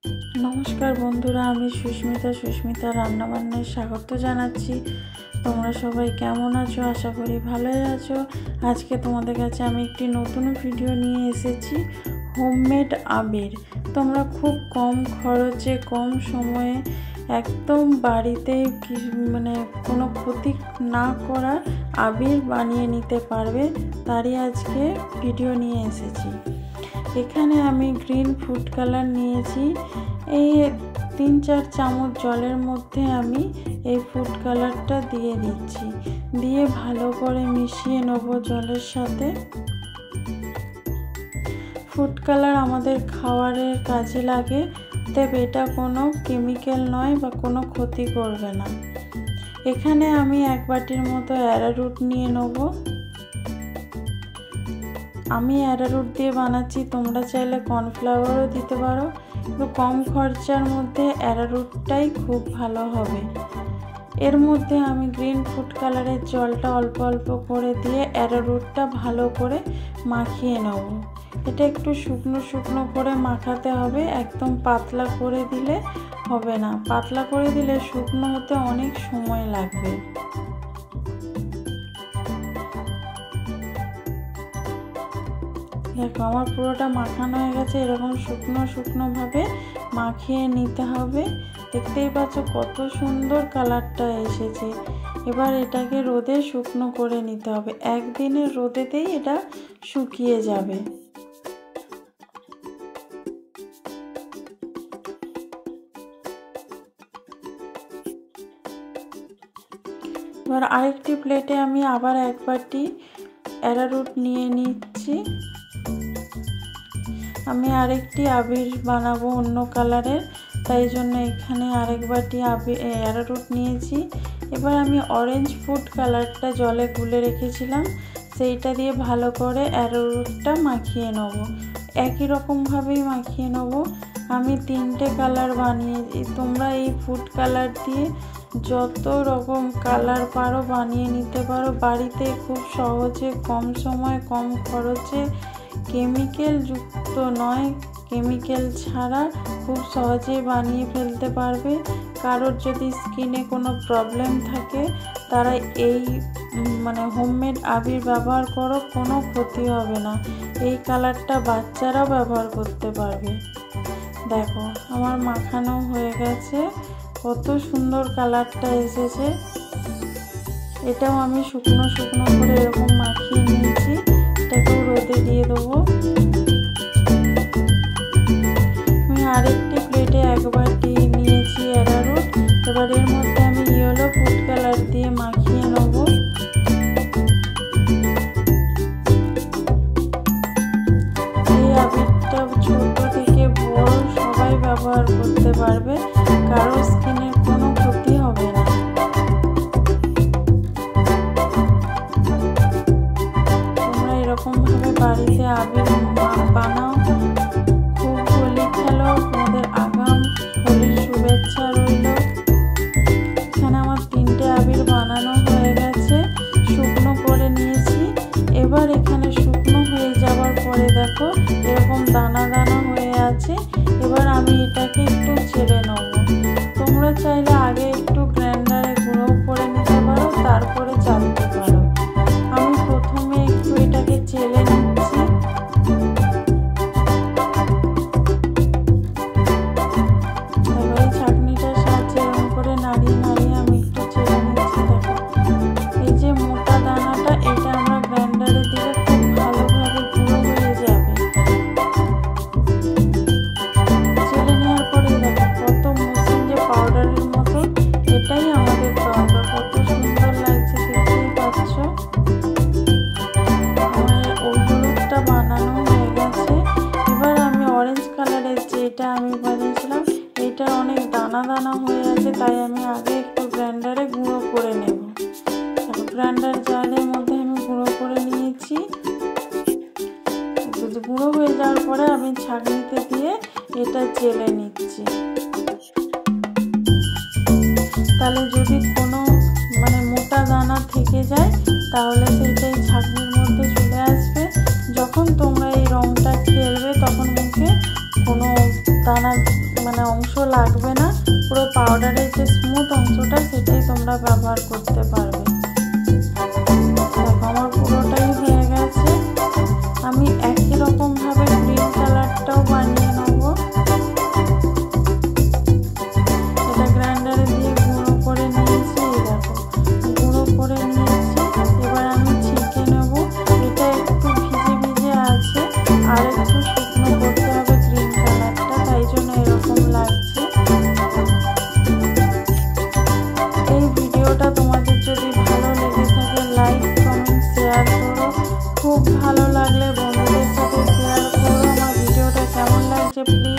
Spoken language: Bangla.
নমস্কার বন্ধুরা, আমি সুস্মিতা রান্নাবান্নায় স্বাগত জানাচ্ছি। তোমরা সবাই কেমন আছো? আশা করি ভালোই আছো। আজকে তোমাদের কাছে আমি একটি নতুন ভিডিও নিয়ে এসেছি, হোমমেড আবির। তোমরা খুব কম খরচে কম সময়ে একদম বাড়িতে কোনো ক্ষতি না করা আবির বানিয়ে নিতে পারবে, তারই আজকে ভিডিও নিয়ে এসেছি। এখানে আমি গ্রিন ফুড কালার নিয়েছি। এই 3-4 চামচ জলের মধ্যে আমি এই ফুড কালারটা দিয়ে দিচ্ছি, দিয়ে ভালো করে মিশিয়ে নেব জলের সাথে। ফুড কালার আমাদের খাবারের কাজে লাগে, তবে এটা কোনো কেমিক্যাল নয় বা কোনো ক্ষতি করবে না। এখানে আমি 1 বাটির মতো অ্যারারুট নিয়ে নেব। আমি অ্যারারুট দিয়ে বানাচ্ছি, তোমরা চাইলে কর্নফ্লাওয়ারও দিতে পারো, কিন্তু কম খরচার মধ্যে অ্যারারুটটাই খুব ভালো হবে। এর মধ্যে আমি গ্রিন ফুড কালারের জলটা অল্প অল্প করে দিয়ে অ্যারারুটটা ভালো করে মাখিয়ে নেব। এটা একটু শুকনো শুকনো করে মাখাতে হবে, একদম পাতলা করে দিলে হবে না। পাতলা করে দিলে শুকনো হতে অনেক সময় লাগবে। দেখো আমার পুরোটা মাখানো হয়ে গেছে। এরকম শুকনো শুকনোভাবে মাখিয়ে নিতে হবে। দেখতেই পাচ্ছ কত সুন্দর কালারটা এসেছে। এবার এটাকে রোদে শুকনো করে নিতে হবে। একদিনের রোদেতেই এটা শুকিয়ে যাবে। এবার আরেকটি প্লেটে আমি আবার 1 বাটি অ্যারারুট নিয়ে নিচ্ছি। আমি আরেকটি আবির বানাবো অন্য কালারের, তাই জন্য এখানে আরেক বাটি অ্যারারুট নিয়েছি। এবার আমি অরেঞ্জ ফুড কালারটা জলে গুলে রেখেছিলাম, সেইটা দিয়ে ভালো করে অ্যারারুটটা মাখিয়ে নেব। একই রকমভাবেই মাখিয়ে নেব। আমি 3টে কালার বানিয়েছি। তোমরা এই ফুড কালার দিয়ে যত রকম কালার পারো বানিয়ে নিতে পারো বাড়িতে, খুব সহজে, কম সময় কম খরচে, কেমিক্যাল যুক্ত নয়, কেমিক্যাল ছাড়া খুব সহজেই বানিয়ে ফেলতে পারবে। কারোর যদি স্কিনে কোনো প্রবলেম থাকে তারা এই হোমমেড আবির ব্যবহার করো, কোনো ক্ষতি হবে না। এই কালারটা বাচ্চারাও ব্যবহার করতে পারবে। দেখো আমার মাখানো হয়ে গেছে, কত সুন্দর কালারটা এসেছে। এটাও আমি শুকনো শুকনো করে এরকম মাখিয়ে নিয়েছি। এটাকেও রোদে দিয়ে দেবো। আমি আরেকটি প্লেটে 1 বাটি নিয়েছি অ্যারারুট। এবার এর মধ্যে আমি ইয়েলো ফুড কালার দিয়ে মাখিয়ে নেব। এই আবিরটা ছোট থেকে বড় সবাই ব্যবহার করতে পারবে, কারো স্কিনের কোনো ক্ষতি হবে না। তোমরা এরকমভাবে বাড়িতে আবির বানাও, খুব হোলি খেলো। তোমাদের আগাম হোলির শুভেচ্ছা রইল। এখানে আমার 3টে আবির বানানো হয়ে গেছে, শুকনো করে নিয়েছি। এবার এখানে শুকনো হয়ে যাওয়ার পরে দেখো এরকম দানা দানা হয়ে আছে। এবার আমি এটাকে একটু চেলে নেব। তোমরা চাইলে আগে একটু গ্রাইন্ডারে গুঁড়ো করে নিতে পারো, তারপরে চালতে পারো। আমি প্রথমে একটু এটাকে চেলে নিচ্ছি। এবার এই ছাঁকনিটার সাহায্যে এরকম করে নাড়িয়ে নাড়িয়ে আমি একটু চেলে নিচ্ছি। দেখো এই যে মোটা দানাটা, এটা আমরা গ্রাইন্ডারে দিলে খুব ভালোভাবে গুঁড়ো হয়ে যাবে। চেলে নেওয়ার পরে দেখো কত মসৃণ, যে পাউডারের মতো। এটাই আমাদের পাউডার। কত সুন্দর লাগছে, দেখতেই পাচ্ছ। আমার হলুদটা বানানো হয়ে গেছে। এবার আমি অরেঞ্জ কালারের যেটা আমি বানিয়েছিলাম, এটা অনেক দানা দানা হয়ে আছে, তাই আমি আগে একটু গ্রাইন্ডারে গুঁড়ো করে নেব। গ্রাইন্ডার জারের মধ্যে আমি গুঁড়ো করে নিয়েছি। গুঁড়ো হয়ে যাওয়ার পরে আমি ছাঁকনিতে দিয়ে এটা চেলে নিচ্ছি। তাহলে যদি কোনো মোটা দানা থেকে যায় তাহলে সেইটাই ছাঁকনির মধ্যে চলে আসবে। যখন তোমরা এই রংটা খেলবে তখন মুখে কোনো দানা মানে অংশ লাগবে না, পুরো পাউডারের যে স্মুথ অংশটা সেটাই তোমরা ব্যবহার করতে পারবে। দেখো আমার পুরোটাই হয়ে গেছে। আমি একই রকমভাবে গ্রিন কালারটাও বানিয়ে নেব। এটা গ্রাইন্ডারে দিয়ে গুঁড়ো করে নিয়েছি, দেখো গুঁড়ো করে নিয়েছি। এবার আমি ছেঁকে নেব। এটা একটু ভিজে ভিজে আছে, আর একটু শুকনো করতে হবে গ্রিন কালারটা, তাই জন্য এরকম লাগছে। এই ভিডিওটা তোমাদের যদি ভালো লেগে থাকে লাইক কমেন্ট শেয়ার করো। খুব ভালো লাগলে বন্ধুদের সাথে শেয়ার করো। আমার ভিডিওটা কেমন লাগছে প্লিজ